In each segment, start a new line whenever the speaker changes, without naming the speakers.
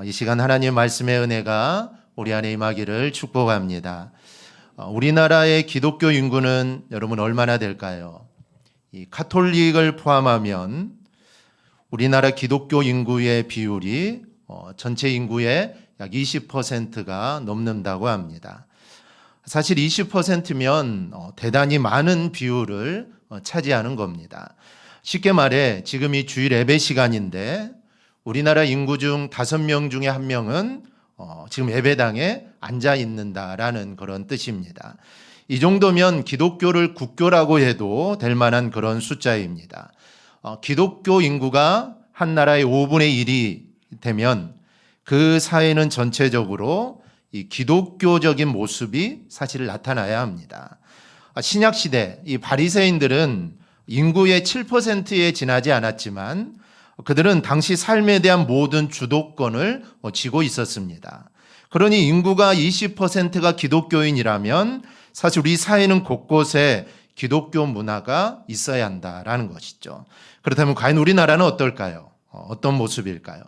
이 시간 하나님 말씀의 은혜가 우리 안에 임하기를 축복합니다. 우리나라의 기독교 인구는 여러분 얼마나 될까요? 이 카톨릭을 포함하면 우리나라 기독교 인구의 비율이 전체 인구의 약 20%가 넘는다고 합니다. 사실 20%면 대단히 많은 비율을 차지하는 겁니다. 쉽게 말해 지금 이 주일 예배 시간인데 우리나라 인구 중 5명 중에 1명은 지금 예배당에 앉아 있는다라는 그런 뜻입니다. 이 정도면 기독교를 국교라고 해도 될 만한 그런 숫자입니다. 기독교 인구가 한 나라의 5분의 1이 되면 그 사회는 전체적으로 이 기독교적인 모습이 사실 나타나야 합니다. 신약 시대 이 바리새인들은 인구의 7%에 지나지 않았지만 그들은 당시 삶에 대한 모든 주도권을 쥐고 있었습니다. 그러니 인구가 20%가 기독교인이라면 사실 우리 사회는 곳곳에 기독교 문화가 있어야 한다라는 것이죠. 그렇다면 과연 우리나라는 어떨까요? 어떤 모습일까요?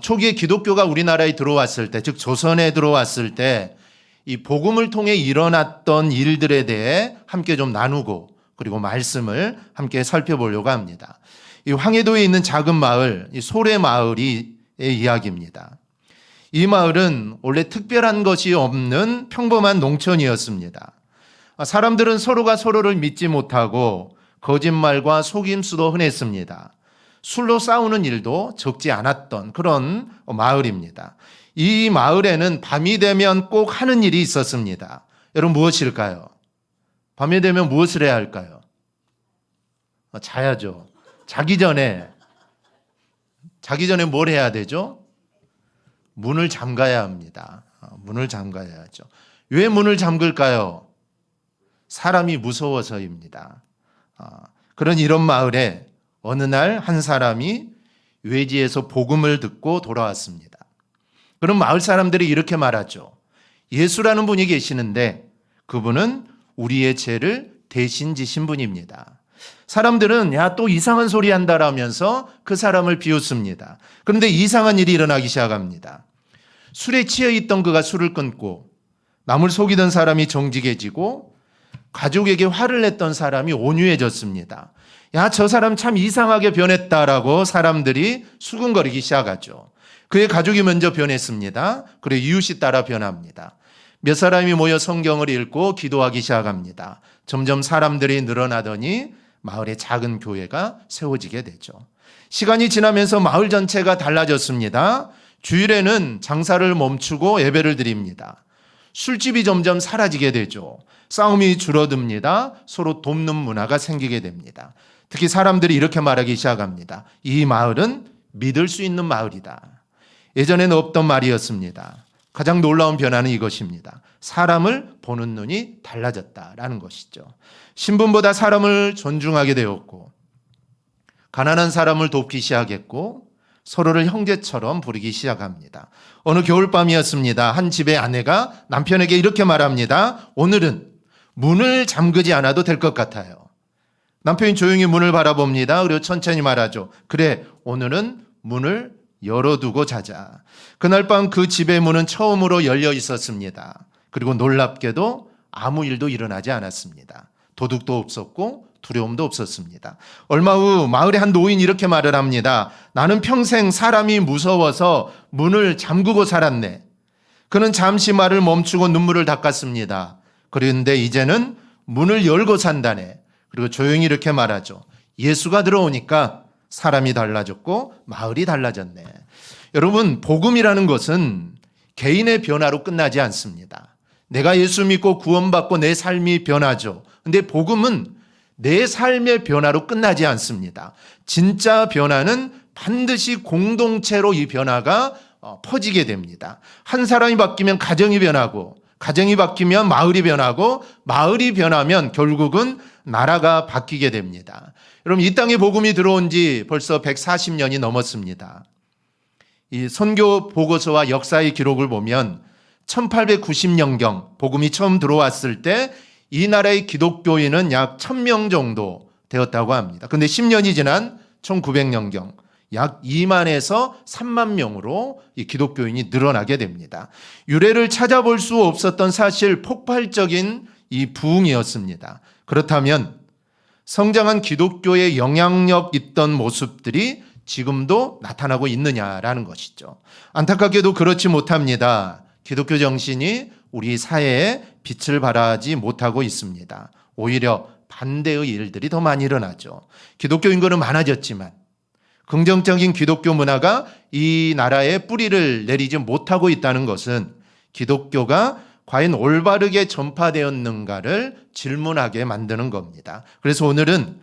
초기에 기독교가 우리나라에 들어왔을 때, 즉 조선에 들어왔을 때 이 복음을 통해 일어났던 일들에 대해 함께 좀 나누고 그리고 말씀을 함께 살펴보려고 합니다. 이 황해도에 있는 작은 마을, 이 소래마을의 이야기입니다. 이 마을은 원래 특별한 것이 없는 평범한 농촌이었습니다. 사람들은 서로가 서로를 믿지 못하고 거짓말과 속임수도 흔했습니다. 술로 싸우는 일도 적지 않았던 그런 마을입니다. 이 마을에는 밤이 되면 꼭 하는 일이 있었습니다. 여러분 무엇일까요? 밤이 되면 무엇을 해야 할까요? 자야죠. 자기 전에 뭘 해야 되죠? 문을 잠가야 합니다. 문을 잠가야 하죠. 왜 문을 잠글까요? 사람이 무서워서입니다. 그런 이런 마을에 어느 날 한 사람이 외지에서 복음을 듣고 돌아왔습니다. 그럼 마을 사람들이 이렇게 말하죠. 예수라는 분이 계시는데 그분은 우리의 죄를 대신 지신 분입니다. 사람들은 야, 또 이상한 소리 한다라면서 그 사람을 비웃습니다. 그런데 이상한 일이 일어나기 시작합니다. 술에 취해 있던 그가 술을 끊고 남을 속이던 사람이 정직해지고 가족에게 화를 냈던 사람이 온유해졌습니다. 야, 저 사람 참 이상하게 변했다라고 사람들이 수군거리기 시작하죠. 그의 가족이 먼저 변했습니다. 그리고 이웃이 따라 변합니다. 몇 사람이 모여 성경을 읽고 기도하기 시작합니다. 점점 사람들이 늘어나더니 마을에 작은 교회가 세워지게 되죠. 시간이 지나면서 마을 전체가 달라졌습니다. 주일에는 장사를 멈추고 예배를 드립니다. 술집이 점점 사라지게 되죠. 싸움이 줄어듭니다. 서로 돕는 문화가 생기게 됩니다. 특히 사람들이 이렇게 말하기 시작합니다. 이 마을은 믿을 수 있는 마을이다. 예전에는 없던 말이었습니다. 가장 놀라운 변화는 이것입니다. 사람을 보는 눈이 달라졌다라는 것이죠. 신분보다 사람을 존중하게 되었고 가난한 사람을 돕기 시작했고 서로를 형제처럼 부르기 시작합니다. 어느 겨울밤이었습니다. 한 집의 아내가 남편에게 이렇게 말합니다. 오늘은 문을 잠그지 않아도 될 것 같아요. 남편이 조용히 문을 바라봅니다. 그리고 천천히 말하죠. 그래, 오늘은 문을 열어두고 자자. 그날 밤 그 집의 문은 처음으로 열려 있었습니다. 그리고 놀랍게도 아무 일도 일어나지 않았습니다. 도둑도 없었고 두려움도 없었습니다. 얼마 후 마을의 한 노인이 이렇게 말을 합니다. 나는 평생 사람이 무서워서 문을 잠그고 살았네. 그는 잠시 말을 멈추고 눈물을 닦았습니다. 그런데 이제는 문을 열고 산다네. 그리고 조용히 이렇게 말하죠. 예수가 들어오니까 사람이 달라졌고 마을이 달라졌네. 여러분, 복음이라는 것은 개인의 변화로 끝나지 않습니다. 내가 예수 믿고 구원받고 내 삶이 변하죠. 근데 복음은 내 삶의 변화로 끝나지 않습니다. 진짜 변화는 반드시 공동체로 이 변화가 퍼지게 됩니다. 한 사람이 바뀌면 가정이 변하고 가정이 바뀌면 마을이 변하고 마을이 변하면 결국은 나라가 바뀌게 됩니다. 여러분, 이 땅에 복음이 들어온 지 벌써 140년이 넘었습니다. 이 선교 보고서와 역사의 기록을 보면 1890년경 복음이 처음 들어왔을 때 이 나라의 기독교인은 약 1000명 정도 되었다고 합니다. 그런데 10년이 지난 1900년경 약 2만에서 3만 명으로 이 기독교인이 늘어나게 됩니다. 유래를 찾아볼 수 없었던 사실 폭발적인 이 부흥이었습니다. 그렇다면 성장한 기독교의 영향력 있던 모습들이 지금도 나타나고 있느냐라는 것이죠. 안타깝게도 그렇지 못합니다. 기독교 정신이 우리 사회에 빛을 발하지 못하고 있습니다. 오히려 반대의 일들이 더 많이 일어나죠. 기독교 인구는 많아졌지만 긍정적인 기독교 문화가 이 나라에 뿌리를 내리지 못하고 있다는 것은 기독교가 과연 올바르게 전파되었는가를 질문하게 만드는 겁니다. 그래서 오늘은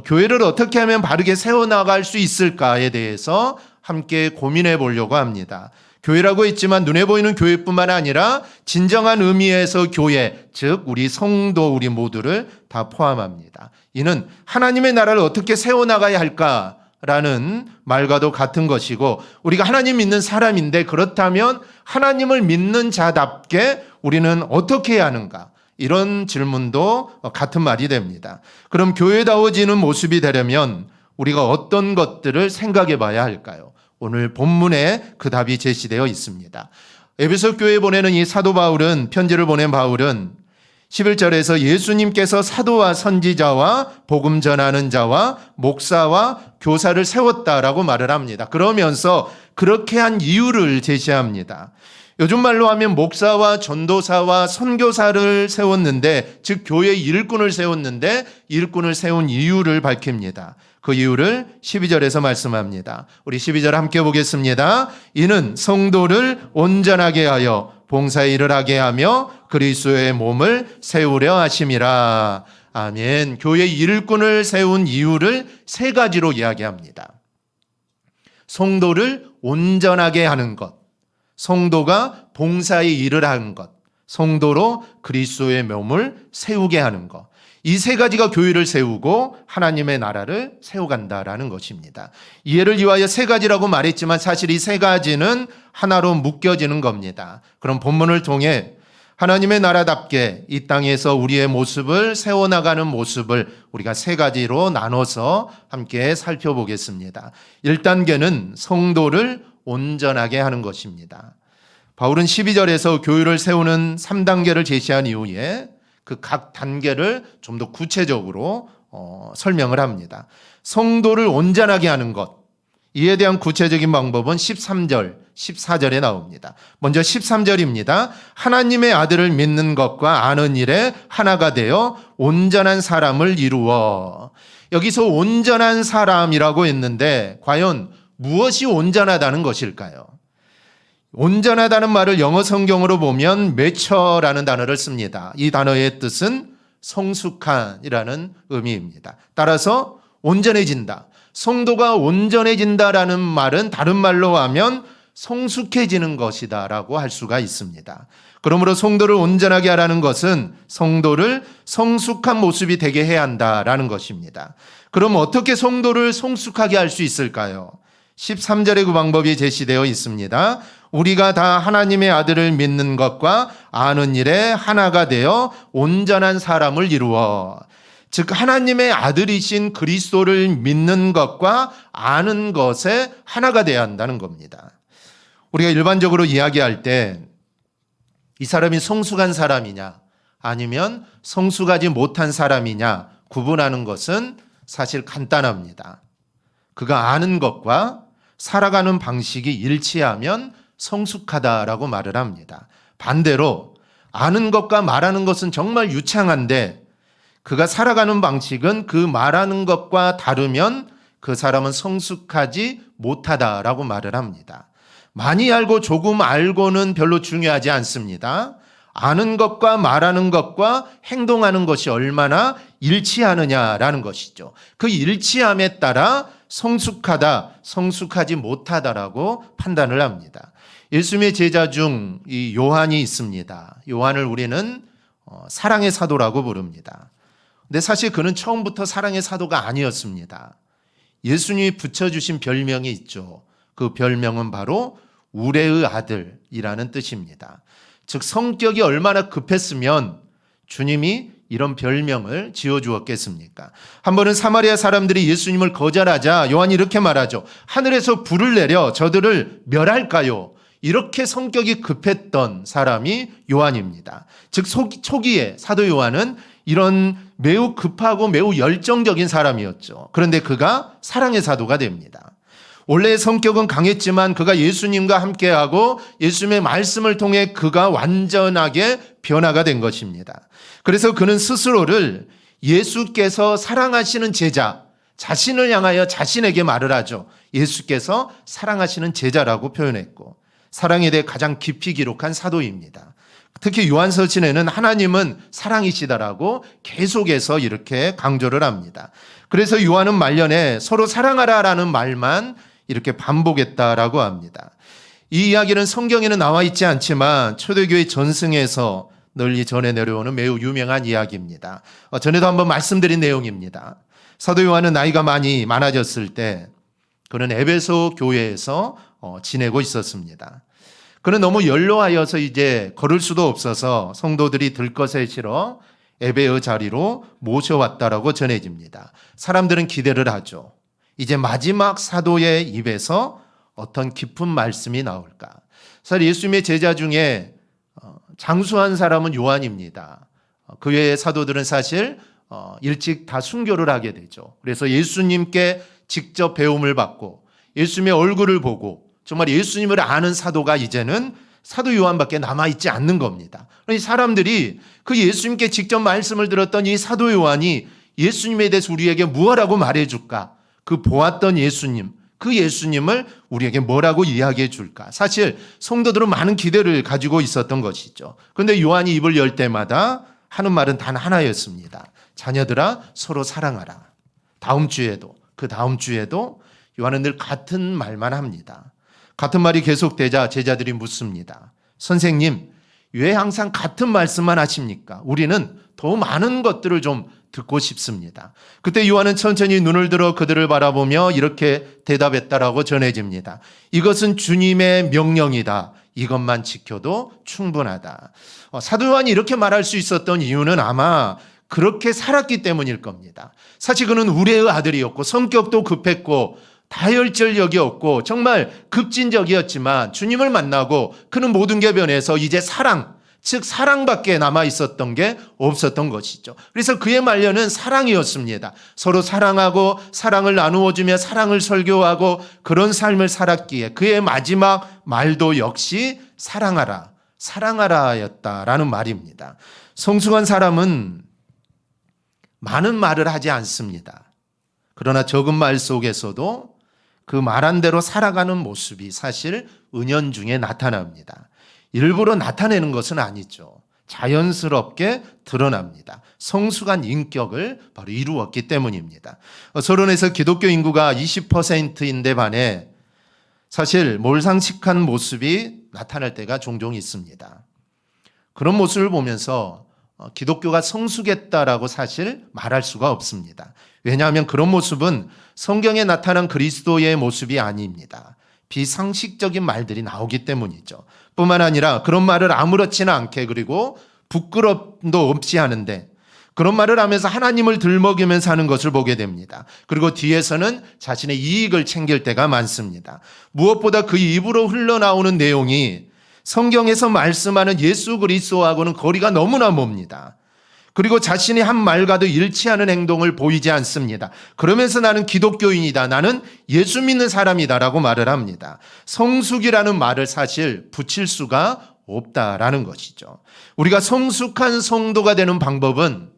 교회를 어떻게 하면 바르게 세워나갈 수 있을까에 대해서 함께 고민해 보려고 합니다. 교회라고 했지만 눈에 보이는 교회뿐만 아니라 진정한 의미에서 교회, 즉 우리 성도 우리 모두를 다 포함합니다. 이는 하나님의 나라를 어떻게 세워나가야 할까라는 말과도 같은 것이고, 우리가 하나님 믿는 사람인데 그렇다면 하나님을 믿는 자답게 우리는 어떻게 해야 하는가, 이런 질문도 같은 말이 됩니다. 그럼 교회다워지는 모습이 되려면 우리가 어떤 것들을 생각해 봐야 할까요? 오늘 본문에 그 답이 제시되어 있습니다. 에베소 교회에 보내는 이 사도 바울은, 편지를 보낸 바울은 11절에서 예수님께서 사도와 선지자와 복음 전하는 자와 목사와 교사를 세웠다라고 말을 합니다. 그러면서 그렇게 한 이유를 제시합니다. 요즘 말로 하면 목사와 전도사와 선교사를 세웠는데, 즉 교회 일꾼을 세웠는데 일꾼을 세운 이유를 밝힙니다. 그 이유를 12절에서 말씀합니다. 우리 12절 함께 보겠습니다. 이는 성도를 온전하게 하여 봉사의 일을 하게 하며 그리스도의 몸을 세우려 하심이라. 아멘. 교회 일꾼을 세운 이유를 세 가지로 이야기합니다. 성도를 온전하게 하는 것, 성도가 봉사의 일을 하는 것, 성도로 그리스도의 몸을 세우게 하는 것. 이 세 가지가 교회를 세우고 하나님의 나라를 세워간다라는 것입니다. 이해를 위하여 세 가지라고 말했지만 사실 이 세 가지는 하나로 묶여지는 겁니다. 그럼 본문을 통해 하나님의 나라답게 이 땅에서 우리의 모습을 세워나가는 모습을 우리가 세 가지로 나눠서 함께 살펴보겠습니다. 1단계는 성도를 온전하게 하는 것입니다. 바울은 12절에서 교회를 세우는 3단계를 제시한 이후에 그 각 단계를 좀 더 구체적으로 설명을 합니다. 성도를 온전하게 하는 것, 이에 대한 구체적인 방법은 13절, 14절에 나옵니다. 먼저 13절입니다. 하나님의 아들을 믿는 것과 아는 일에 하나가 되어 온전한 사람을 이루어. 여기서 온전한 사람이라고 했는데 과연 무엇이 온전하다는 것일까요? 온전하다는 말을 영어 성경으로 보면 mature라는 단어를 씁니다. 이 단어의 뜻은 성숙한이라는 의미입니다. 따라서 온전해진다. 성도가 온전해진다라는 말은 다른 말로 하면 성숙해지는 것이다라고 할 수가 있습니다. 그러므로 성도를 온전하게 하라는 것은 성도를 성숙한 모습이 되게 해야 한다라는 것입니다. 그럼 어떻게 성도를 성숙하게 할 수 있을까요? 13절에 그 방법이 제시되어 있습니다. 우리가 다 하나님의 아들을 믿는 것과 아는 일에 하나가 되어 온전한 사람을 이루어. 즉 하나님의 아들이신 그리스도를 믿는 것과 아는 것에 하나가 되어야 한다는 겁니다. 우리가 일반적으로 이야기할 때 이 사람이 성숙한 사람이냐 아니면 성숙하지 못한 사람이냐 구분하는 것은 사실 간단합니다. 그가 아는 것과 살아가는 방식이 일치하면 성숙하다라고 말을 합니다. 반대로 아는 것과 말하는 것은 정말 유창한데 그가 살아가는 방식은 그 말하는 것과 다르면 그 사람은 성숙하지 못하다라고 말을 합니다. 많이 알고 조금 알고는 별로 중요하지 않습니다. 아는 것과 말하는 것과 행동하는 것이 얼마나 일치하느냐라는 것이죠. 그 일치함에 따라 성숙하다, 성숙하지 못하다라고 판단을 합니다. 예수님의 제자 중 이 요한이 있습니다. 요한을 우리는 사랑의 사도라고 부릅니다. 근데 사실 그는 처음부터 사랑의 사도가 아니었습니다. 예수님이 붙여주신 별명이 있죠. 그 별명은 바로 우레의 아들이라는 뜻입니다. 즉 성격이 얼마나 급했으면 주님이 이런 별명을 지어주었겠습니까? 한 번은 사마리아 사람들이 예수님을 거절하자 요한이 이렇게 말하죠. 하늘에서 불을 내려 저들을 멸할까요? 이렇게 성격이 급했던 사람이 요한입니다. 즉 초기에 사도 요한은 이런 매우 급하고 매우 열정적인 사람이었죠. 그런데 그가 사랑의 사도가 됩니다. 원래 성격은 강했지만 그가 예수님과 함께하고 예수님의 말씀을 통해 그가 완전하게 변화가 된 것입니다. 그래서 그는 스스로를 예수께서 사랑하시는 제자, 자신을 향하여 자신에게 말을 하죠. 예수께서 사랑하시는 제자라고 표현했고 사랑에 대해 가장 깊이 기록한 사도입니다. 특히 요한서신에는 하나님은 사랑이시다라고 계속해서 이렇게 강조를 합니다. 그래서 요한은 말년에 서로 사랑하라라는 말만 이렇게 반복했다라고 합니다. 이 이야기는 성경에는 나와 있지 않지만 초대교회 전승에서 널리 전해 내려오는 매우 유명한 이야기입니다. 전에도 한번 말씀드린 내용입니다. 사도 요한은 나이가 많아졌을 때 그는 에베소 교회에서 지내고 있었습니다. 그는 너무 연로하여서 이제 걸을 수도 없어서 성도들이 들것에 실어 에베의 자리로 모셔왔다라고 전해집니다. 사람들은 기대를 하죠. 이제 마지막 사도의 입에서 어떤 깊은 말씀이 나올까? 사실 예수님의 제자 중에 장수한 사람은 요한입니다. 그 외의 사도들은 사실 일찍 다 순교를 하게 되죠. 그래서 예수님께 직접 배움을 받고 예수님의 얼굴을 보고 정말 예수님을 아는 사도가 이제는 사도 요한밖에 남아있지 않는 겁니다. 사람들이 그 예수님께 직접 말씀을 들었던 이 사도 요한이 예수님에 대해서 우리에게 무엇라고 말해줄까? 그 보았던 예수님, 그 예수님을 우리에게 뭐라고 이야기해 줄까? 사실 성도들은 많은 기대를 가지고 있었던 것이죠. 그런데 요한이 입을 열 때마다 하는 말은 단 하나였습니다. 자녀들아 서로 사랑하라. 다음 주에도 그 다음 주에도 요한은 늘 같은 말만 합니다. 같은 말이 계속되자 제자들이 묻습니다. 선생님, 왜 항상 같은 말씀만 하십니까? 우리는 더 많은 것들을 좀 듣고 싶습니다. 그때 요한은 천천히 눈을 들어 그들을 바라보며 이렇게 대답했다라고 전해집니다. 이것은 주님의 명령이다. 이것만 지켜도 충분하다. 사도 요한이 이렇게 말할 수 있었던 이유는 아마 그렇게 살았기 때문일 겁니다. 사실 그는 우레의 아들이었고 성격도 급했고 다혈질력이었고 정말 급진적이었지만 주님을 만나고 그는 모든 게 변해서 이제 사랑, 즉 사랑밖에 남아 있었던 게 없었던 것이죠. 그래서 그의 말년은 사랑이었습니다. 서로 사랑하고 사랑을 나누어주며 사랑을 설교하고 그런 삶을 살았기에 그의 마지막 말도 역시 사랑하라, 사랑하라였다라는 말입니다. 성숙한 사람은 많은 말을 하지 않습니다. 그러나 적은 말 속에서도 그 말한 대로 살아가는 모습이 사실 은연중에 나타납니다. 일부러 나타내는 것은 아니죠. 자연스럽게 드러납니다. 성숙한 인격을 바로 이루었기 때문입니다. 서론에서 기독교 인구가 20%인데 반해 사실 몰상식한 모습이 나타날 때가 종종 있습니다. 그런 모습을 보면서 기독교가 성숙했다라고 사실 말할 수가 없습니다. 왜냐하면 그런 모습은 성경에 나타난 그리스도의 모습이 아닙니다. 비상식적인 말들이 나오기 때문이죠. 뿐만 아니라 그런 말을 아무렇지나 않게 그리고 부끄럼도 없이 하는데 그런 말을 하면서 하나님을 들먹이면서 하는 것을 보게 됩니다. 그리고 뒤에서는 자신의 이익을 챙길 때가 많습니다. 무엇보다 그 입으로 흘러나오는 내용이 성경에서 말씀하는 예수 그리스도하고는 거리가 너무나 멉니다. 그리고 자신이 한 말과도 일치하는 행동을 보이지 않습니다. 그러면서 나는 기독교인이다. 나는 예수 믿는 사람이다라고 말을 합니다. 성숙이라는 말을 사실 붙일 수가 없다라는 것이죠. 우리가 성숙한 성도가 되는 방법은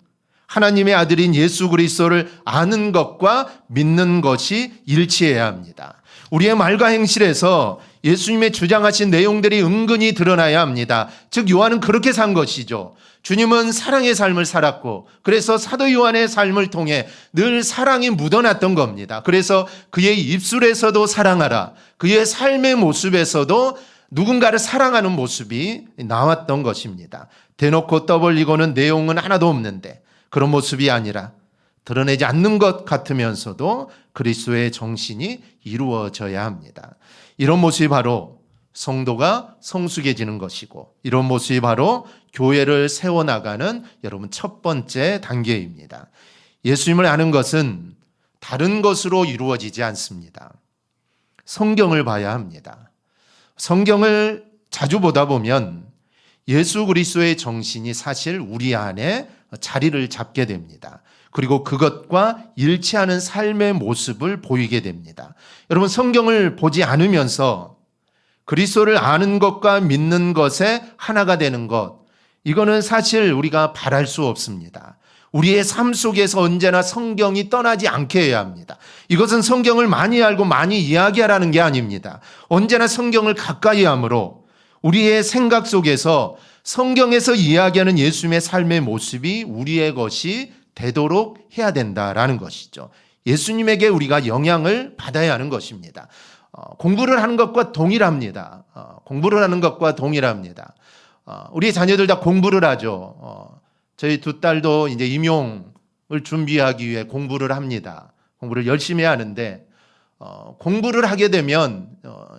하나님의 아들인 예수 그리스도를 아는 것과 믿는 것이 일치해야 합니다. 우리의 말과 행실에서 예수님의 주장하신 내용들이 은근히 드러나야 합니다. 즉 요한은 그렇게 산 것이죠. 주님은 사랑의 삶을 살았고 그래서 사도 요한의 삶을 통해 늘 사랑이 묻어났던 겁니다. 그래서 그의 입술에서도 사랑하라, 그의 삶의 모습에서도 누군가를 사랑하는 모습이 나왔던 것입니다. 대놓고 떠벌리고는 내용은 하나도 없는데 그런 모습이 아니라 드러내지 않는 것 같으면서도 그리스도의 정신이 이루어져야 합니다. 이런 모습이 바로 성도가 성숙해지는 것이고, 이런 모습이 바로 교회를 세워나가는 여러분 첫 번째 단계입니다. 예수님을 아는 것은 다른 것으로 이루어지지 않습니다. 성경을 봐야 합니다. 성경을 자주 보다 보면 예수 그리스도의 정신이 사실 우리 안에 자리를 잡게 됩니다. 그리고 그것과 일치하는 삶의 모습을 보이게 됩니다. 여러분, 성경을 보지 않으면서 그리스도를 아는 것과 믿는 것에 하나가 되는 것, 이거는 사실 우리가 바랄 수 없습니다. 우리의 삶 속에서 언제나 성경이 떠나지 않게 해야 합니다. 이것은 성경을 많이 알고 많이 이야기하라는 게 아닙니다. 언제나 성경을 가까이 함으로 우리의 생각 속에서 성경에서 이야기하는 예수님의 삶의 모습이 우리의 것이 되도록 해야 된다라는 것이죠. 예수님에게 우리가 영향을 받아야 하는 것입니다. 공부를 하는 것과 동일합니다. 공부를 하는 것과 동일합니다. 우리 자녀들 다 공부를 하죠. 저희 두 딸도 이제 임용을 준비하기 위해 공부를 합니다. 공부를 열심히 하는데, 공부를 하게 되면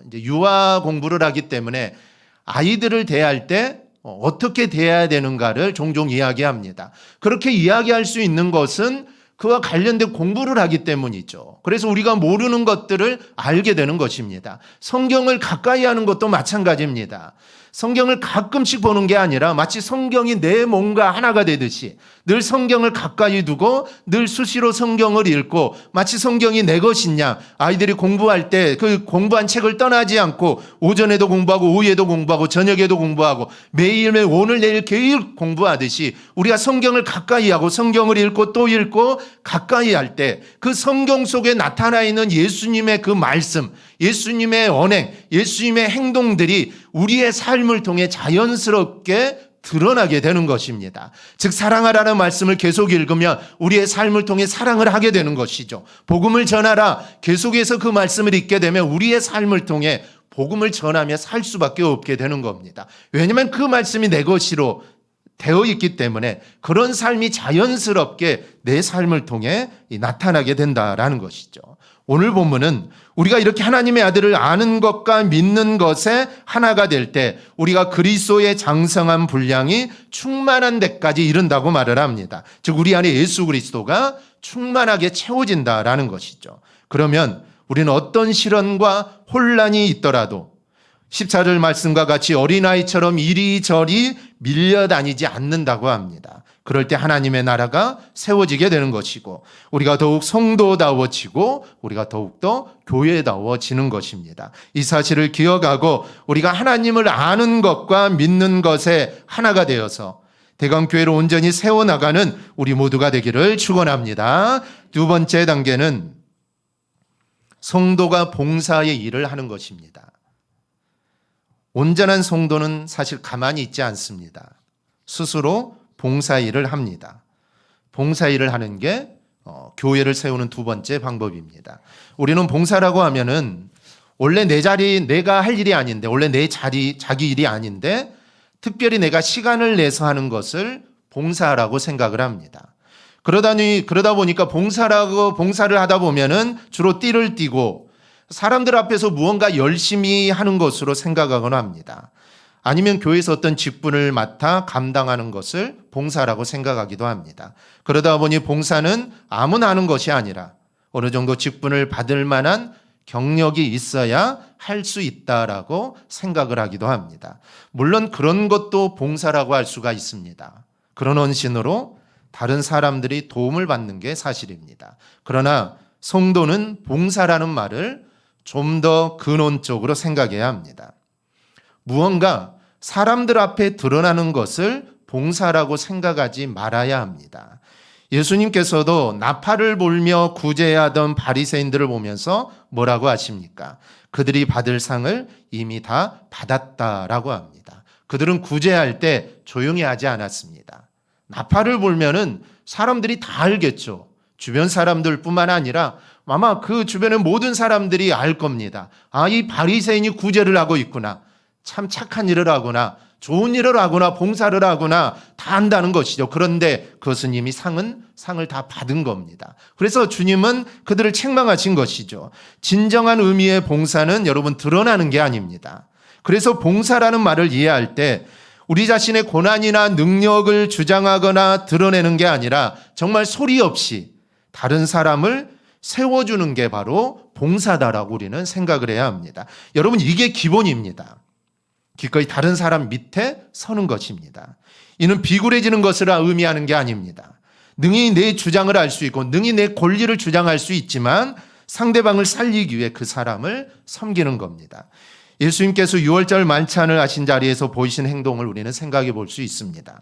이제 유아 공부를 하기 때문에 아이들을 대할 때 어떻게 대해야 되는가를 종종 이야기합니다. 그렇게 이야기할 수 있는 것은 그와 관련된 공부를 하기 때문이죠. 그래서 우리가 모르는 것들을 알게 되는 것입니다. 성경을 가까이 하는 것도 마찬가지입니다. 성경을 가끔씩 보는 게 아니라 마치 성경이 내 몸과 하나가 되듯이 늘 성경을 가까이 두고 늘 수시로 성경을 읽고 마치 성경이 내 것이냐, 아이들이 공부할 때 그 공부한 책을 떠나지 않고 오전에도 공부하고 오후에도 공부하고 저녁에도 공부하고 매일매일 오늘 내일 계속 공부하듯이 우리가 성경을 가까이 하고 성경을 읽고 또 읽고 가까이 할 때 그 성경 속에 나타나 있는 예수님의 그 말씀, 예수님의 언행, 예수님의 행동들이 우리의 삶을 통해 자연스럽게 드러나게 되는 것입니다. 즉, 사랑하라는 말씀을 계속 읽으면 우리의 삶을 통해 사랑을 하게 되는 것이죠. 복음을 전하라, 계속해서 그 말씀을 읽게 되면 우리의 삶을 통해 복음을 전하며 살 수밖에 없게 되는 겁니다. 왜냐하면 그 말씀이 내 것이로 되어 있기 때문에 그런 삶이 자연스럽게 내 삶을 통해 나타나게 된다라는 것이죠. 오늘 본문은 우리가 이렇게 하나님의 아들을 아는 것과 믿는 것에 하나가 될 때 우리가 그리스도의 장성한 분량이 충만한 데까지 이른다고 말을 합니다. 즉, 우리 안에 예수 그리스도가 충만하게 채워진다라는 것이죠. 그러면 우리는 어떤 시련과 혼란이 있더라도 14절 말씀과 같이 어린아이처럼 이리저리 밀려다니지 않는다고 합니다. 그럴 때 하나님의 나라가 세워지게 되는 것이고 우리가 더욱 성도다워지고 우리가 더욱더 교회다워지는 것입니다. 이 사실을 기억하고 우리가 하나님을 아는 것과 믿는 것에 하나가 되어서 대강교회를 온전히 세워나가는 우리 모두가 되기를 축원합니다. 두 번째 단계는 성도가 봉사의 일을 하는 것입니다. 온전한 성도는 사실 가만히 있지 않습니다. 스스로 봉사일을 합니다. 봉사일을 하는 게 교회를 세우는 두 번째 방법입니다. 우리는 봉사라고 하면은 원래 내 자리, 내가 할 일이 아닌데, 원래 내 자리, 자기 일이 아닌데 특별히 내가 시간을 내서 하는 것을 봉사라고 생각을 합니다. 그러다 보니까 봉사를 하다 보면은 주로 띠를 띠고 사람들 앞에서 무언가 열심히 하는 것으로 생각하거나 합니다. 아니면 교회에서 어떤 직분을 맡아 감당하는 것을 봉사라고 생각하기도 합니다. 그러다 보니 봉사는 아무나 하는 것이 아니라 어느 정도 직분을 받을 만한 경력이 있어야 할 수 있다라고 생각을 하기도 합니다. 물론 그런 것도 봉사라고 할 수가 있습니다. 그런 헌신으로 다른 사람들이 도움을 받는 게 사실입니다. 그러나 성도는 봉사라는 말을 좀 더 근원적으로 생각해야 합니다. 무언가 사람들 앞에 드러나는 것을 봉사라고 생각하지 말아야 합니다. 예수님께서도 나팔을 불며 구제하던 바리새인들을 보면서 뭐라고 하십니까? 그들이 받을 상을 이미 다 받았다라고 합니다. 그들은 구제할 때 조용히 하지 않았습니다. 나팔을 불면은 사람들이 다 알겠죠. 주변 사람들뿐만 아니라 아마 그 주변의 모든 사람들이 알 겁니다. 아, 이 바리새인이 구제를 하고 있구나. 참 착한 일을 하거나 좋은 일을 하거나 봉사를 하거나 다 한다는 것이죠. 그런데 그것은 이미 상을 다 받은 겁니다. 그래서 주님은 그들을 책망하신 것이죠. 진정한 의미의 봉사는 여러분 드러나는 게 아닙니다. 그래서 봉사라는 말을 이해할 때 우리 자신의 고난이나 능력을 주장하거나 드러내는 게 아니라 정말 소리 없이 다른 사람을 세워주는 게 바로 봉사다라고 우리는 생각을 해야 합니다. 여러분, 이게 기본입니다. 기꺼이 다른 사람 밑에 서는 것입니다. 이는 비굴해지는 것을 의미하는 게 아닙니다. 능히 내 주장을 할 수 있고 능히 내 권리를 주장할 수 있지만 상대방을 살리기 위해 그 사람을 섬기는 겁니다. 예수님께서 6월절 만찬을 하신 자리에서 보이신 행동을 우리는 생각해 볼 수 있습니다.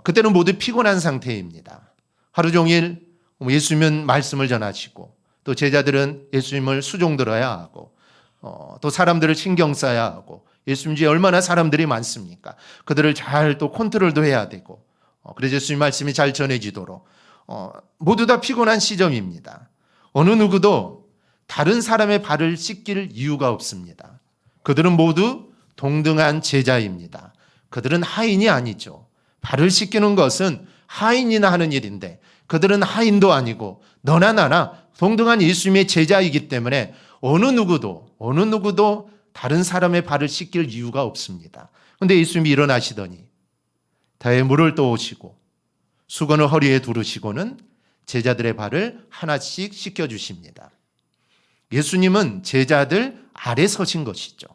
그때는 모두 피곤한 상태입니다. 하루 종일 예수님은 말씀을 전하시고 또 제자들은 예수님을 수종 들어야 하고 또 사람들을 신경 써야 하고 예수님 뒤에 얼마나 사람들이 많습니까? 그들을 잘 또 컨트롤도 해야 되고 그래서 예수님 말씀이 잘 전해지도록 모두 다 피곤한 시점입니다. 어느 누구도 다른 사람의 발을 씻길 이유가 없습니다. 그들은 모두 동등한 제자입니다. 그들은 하인이 아니죠. 발을 씻기는 것은 하인이나 하는 일인데 그들은 하인도 아니고 너나 나나 동등한 예수님의 제자이기 때문에 어느 누구도 다른 사람의 발을 씻길 이유가 없습니다. 그런데 예수님이 일어나시더니 다의 물을 떠오시고 수건을 허리에 두르시고는 제자들의 발을 하나씩 씻겨주십니다. 예수님은 제자들 아래 서신 것이죠.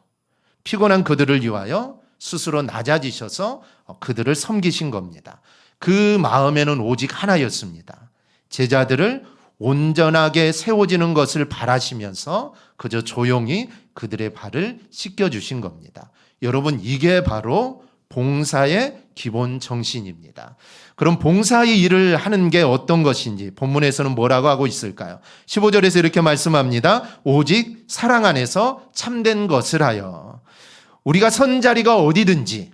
피곤한 그들을 위하여 스스로 낮아지셔서 그들을 섬기신 겁니다. 그 마음에는 오직 하나였습니다. 제자들을 온전하게 세워지는 것을 바라시면서 그저 조용히 그들의 발을 씻겨주신 겁니다. 여러분, 이게 바로 봉사의 기본 정신입니다. 그럼 봉사의 일을 하는 게 어떤 것인지 본문에서는 뭐라고 하고 있을까요? 15절에서 이렇게 말씀합니다. 오직 사랑 안에서 참된 것을 하여. 우리가 선 자리가 어디든지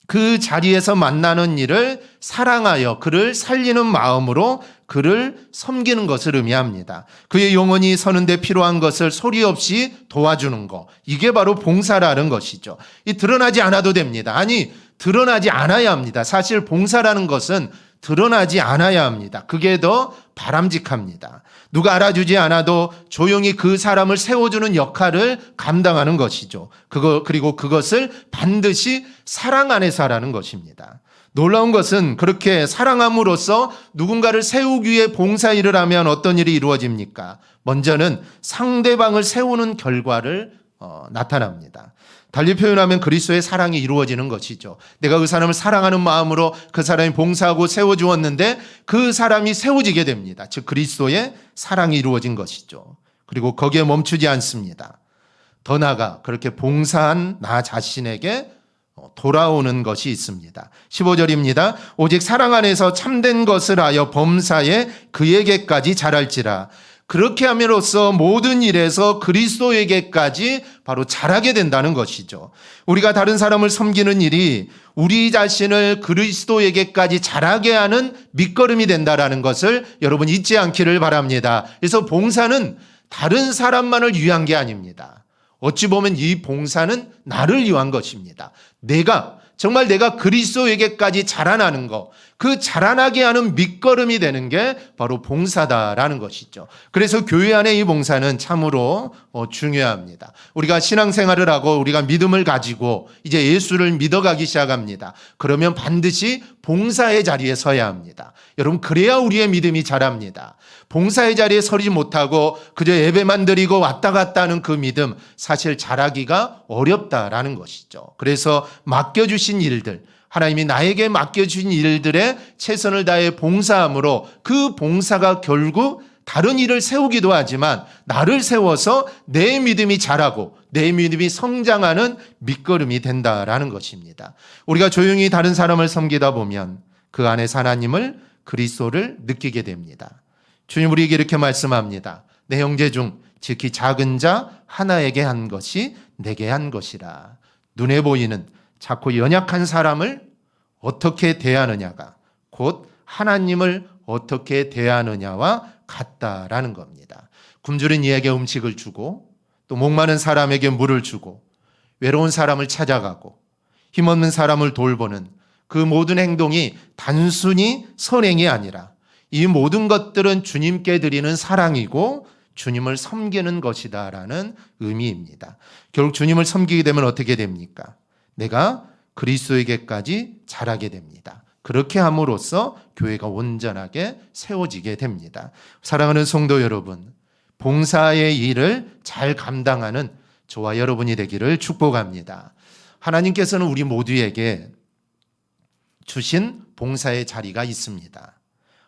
그 자리에서 만나는 일을 사랑하여 그를 살리는 마음으로 그를 섬기는 것을 의미합니다. 그의 영혼이 서는데 필요한 것을 소리 없이 도와주는 것, 이게 바로 봉사라는 것이죠. 이 드러나지 않아도 됩니다. 아니, 드러나지 않아야 합니다. 사실 봉사라는 것은 드러나지 않아야 합니다. 그게 더 바람직합니다. 누가 알아주지 않아도 조용히 그 사람을 세워주는 역할을 감당하는 것이죠. 그리고 그것을 반드시 사랑 안에서 하라는 것입니다. 놀라운 것은 그렇게 사랑함으로써 누군가를 세우기 위해 봉사 일을 하면 어떤 일이 이루어집니까? 먼저는 상대방을 세우는 결과를 나타납니다. 달리 표현하면 그리스도의 사랑이 이루어지는 것이죠. 내가 그 사람을 사랑하는 마음으로 그 사람이 봉사하고 세워주었는데 그 사람이 세워지게 됩니다. 즉 그리스도의 사랑이 이루어진 것이죠. 그리고 거기에 멈추지 않습니다. 더 나아가 그렇게 봉사한 나 자신에게 돌아오는 것이 있습니다. 15절입니다. 오직 사랑 안에서 참된 것을 하여 범사에 그에게까지 자랄지라. 그렇게 함으로써 모든 일에서 그리스도에게까지 바로 자라게 된다는 것이죠. 우리가 다른 사람을 섬기는 일이 우리 자신을 그리스도에게까지 자라게 하는 밑거름이 된다는 것을 여러분 잊지 않기를 바랍니다. 그래서 봉사는 다른 사람만을 위한 게 아닙니다. 어찌 보면 이 봉사는 나를 위한 것입니다. 정말 내가 그리스도에게까지 자라나는 것, 그 자라나게 하는 밑거름이 되는 게 바로 봉사다라는 것이죠. 그래서 교회 안에 이 봉사는 참으로 중요합니다. 우리가 신앙생활을 하고 우리가 믿음을 가지고 이제 예수를 믿어가기 시작합니다. 그러면 반드시 봉사의 자리에 서야 합니다. 여러분, 그래야 우리의 믿음이 자랍니다. 봉사의 자리에 서지 못하고 그저 예배만 드리고 왔다 갔다 하는 그 믿음, 사실 자라기가 어렵다라는 것이죠. 그래서 맡겨주신 일들, 하나님이 나에게 맡겨주신 일들에 최선을 다해 봉사함으로 그 봉사가 결국 다른 일을 세우기도 하지만 나를 세워서 내 믿음이 자라고 내 믿음이 성장하는 밑거름이 된다라는 것입니다. 우리가 조용히 다른 사람을 섬기다 보면 그 안에서 하나님을, 그리스도를 느끼게 됩니다. 주님 우리에게 이렇게 말씀합니다. 내 형제 중 지극히 작은 자 하나에게 한 것이 내게 한 것이라. 눈에 보이는 작고 연약한 사람을 어떻게 대하느냐가 곧 하나님을 어떻게 대하느냐와 같다라는 겁니다. 굶주린 이에게 음식을 주고 또 목마른 사람에게 물을 주고 외로운 사람을 찾아가고 힘없는 사람을 돌보는 그 모든 행동이 단순히 선행이 아니라 이 모든 것들은 주님께 드리는 사랑이고 주님을 섬기는 것이다라는 의미입니다. 결국 주님을 섬기게 되면 어떻게 됩니까? 내가 그리스도에게까지 자라게 됩니다. 그렇게 함으로써 교회가 온전하게 세워지게 됩니다. 사랑하는 성도 여러분, 봉사의 일을 잘 감당하는 저와 여러분이 되기를 축복합니다. 하나님께서는 우리 모두에게 주신 봉사의 자리가 있습니다.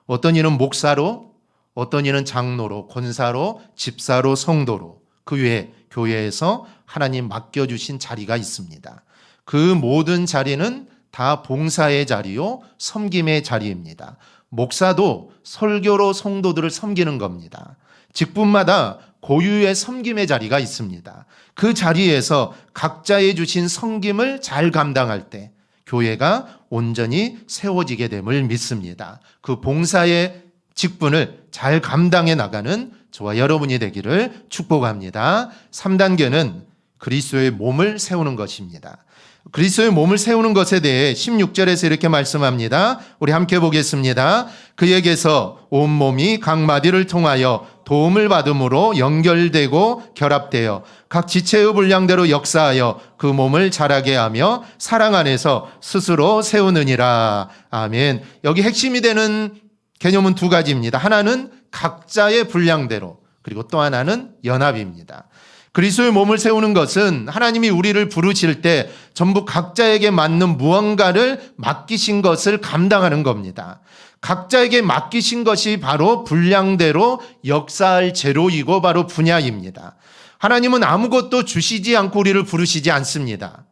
어떤 이는 목사로, 어떤 이는 장로로, 권사로, 집사로, 성도로, 그 외에 교회에서 하나님 맡겨주신 자리가 있습니다. 그 모든 자리는 다 봉사의 자리요, 섬김의 자리입니다. 목사도 설교로 성도들을 섬기는 겁니다. 직분마다 고유의 섬김의 자리가 있습니다. 그 자리에서 각자의 주신 섬김을 잘 감당할 때 교회가 온전히 세워지게 됨을 믿습니다. 그 봉사의 직분을 잘 감당해 나가는 저와 여러분이 되기를 축복합니다. 3단계는 그리스도의 몸을 세우는 것입니다. 그리스도의 몸을 세우는 것에 대해 16절에서 이렇게 말씀합니다. 우리 함께 보겠습니다. 그에게서 온몸이 각 마디를 통하여 도움을 받음으로 연결되고 결합되어 각 지체의 분량대로 역사하여 그 몸을 자라게 하며 사랑 안에서 스스로 세우느니라. 아멘. 여기 핵심이 되는 개념은 두 가지입니다. 하나는 각자의 분량대로, 그리고 또 하나는 연합입니다. 그리스도의 몸을 세우는 것은 하나님이 우리를 부르실 때 전부 각자에게 맞는 무언가를 맡기신 것을 감당하는 겁니다. 각자에게 맡기신 것이 바로 분량대로 역사할 재료이고 바로 분야입니다. 하나님은 아무것도 주시지 않고 우리를 부르시지 않습니다.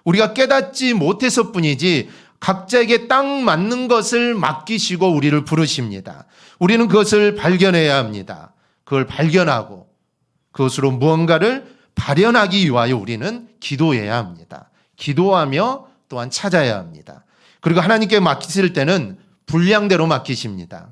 우리가 깨닫지 못해서뿐이지 각자에게 딱 맞는 것을 맡기시고 우리를 부르십니다. 우리는 그것을 발견해야 합니다. 그걸 발견하고 그것으로 무언가를 발현하기 위하여 우리는 기도해야 합니다. 기도하며 또한 찾아야 합니다. 그리고 하나님께 맡기실 때는 분량대로 맡기십니다.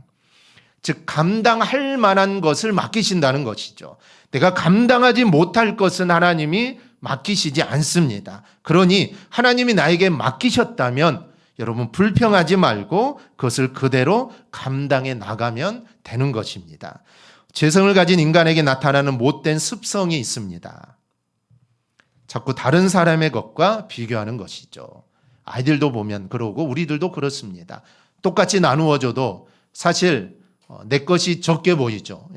즉 감당할 만한 것을 맡기신다는 것이죠. 내가 감당하지 못할 것은 하나님이 맡기시지 않습니다. 그러니 하나님이 나에게 맡기셨다면 여러분 불평하지 말고 그것을 그대로 감당해 나가면 되는 것입니다. 죄성을 가진 인간에게 나타나는 못된 습성이 있습니다. 자꾸 다른 사람의 것과 비교하는 것이죠. 아이들도 보면 그러고 우리들도 그렇습니다. 똑같이 나누어줘도 사실 내 것이 적게 보이죠.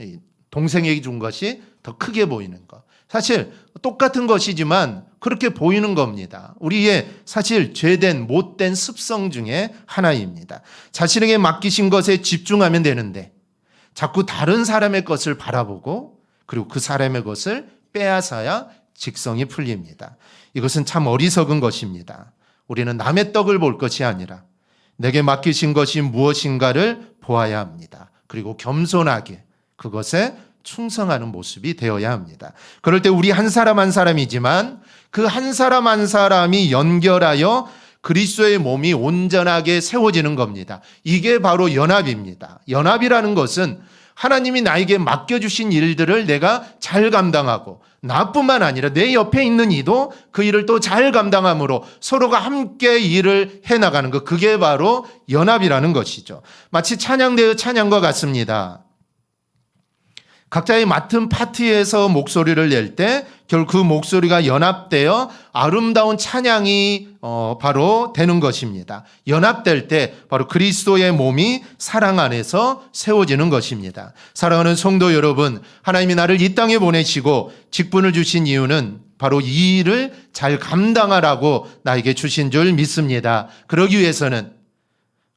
동생에게 준 것이 더 크게 보이는 것. 사실 똑같은 것이지만 그렇게 보이는 겁니다. 우리의 사실 죄된 못된 습성 중에 하나입니다. 자신에게 맡기신 것에 집중하면 되는데 자꾸 다른 사람의 것을 바라보고 그리고 그 사람의 것을 빼앗아야 직성이 풀립니다. 이것은 참 어리석은 것입니다. 우리는 남의 떡을 볼 것이 아니라 내게 맡기신 것이 무엇인가를 보아야 합니다. 그리고 겸손하게 그것에 충성하는 모습이 되어야 합니다. 그럴 때 우리 한 사람 한 사람이지만 그 한 사람 한 사람이 연결하여 그리스도의 몸이 온전하게 세워지는 겁니다. 이게 바로 연합입니다. 연합이라는 것은 하나님이 나에게 맡겨주신 일들을 내가 잘 감당하고 나뿐만 아니라 내 옆에 있는 이도 그 일을 또 잘 감당함으로 서로가 함께 일을 해나가는 것, 그게 바로 연합이라는 것이죠. 마치 찬양대의 찬양과 같습니다. 각자의 맡은 파트에서 목소리를 낼 때 결국 그 목소리가 연합되어 아름다운 찬양이 바로 되는 것입니다. 연합될 때 바로 그리스도의 몸이 사랑 안에서 세워지는 것입니다. 사랑하는 성도 여러분, 하나님이 나를 이 땅에 보내시고 직분을 주신 이유는 바로 이 일을 잘 감당하라고 나에게 주신 줄 믿습니다. 그러기 위해서는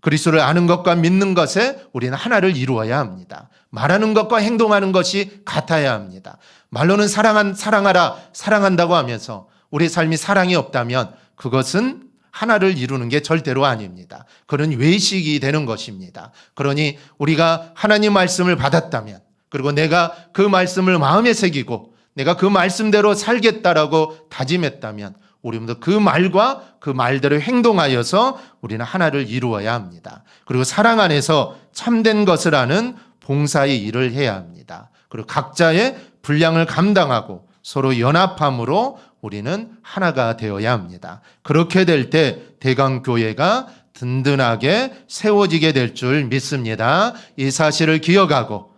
그리스도를 아는 것과 믿는 것에 우리는 하나를 이루어야 합니다. 말하는 것과 행동하는 것이 같아야 합니다. 말로는 사랑하라, 사랑한다고 하면서 우리의 삶이 사랑이 없다면 그것은 하나를 이루는 게 절대로 아닙니다. 그런 외식이 되는 것입니다. 그러니 우리가 하나님 말씀을 받았다면 그리고 내가 그 말씀을 마음에 새기고 내가 그 말씀대로 살겠다라고 다짐했다면 우리도 그 말과 그 말대로 행동하여서 우리는 하나를 이루어야 합니다. 그리고 사랑 안에서 참된 것을 아는 봉사의 일을 해야 합니다. 그리고 각자의 분량을 감당하고 서로 연합함으로 우리는 하나가 되어야 합니다. 그렇게 될 때 대강교회가 든든하게 세워지게 될 줄 믿습니다. 이 사실을 기억하고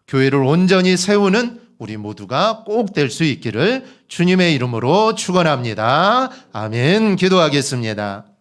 교회를 온전히 세우는 우리 모두가 꼭 될 수 있기를 주님의 이름으로 축원합니다. 아멘. 기도하겠습니다.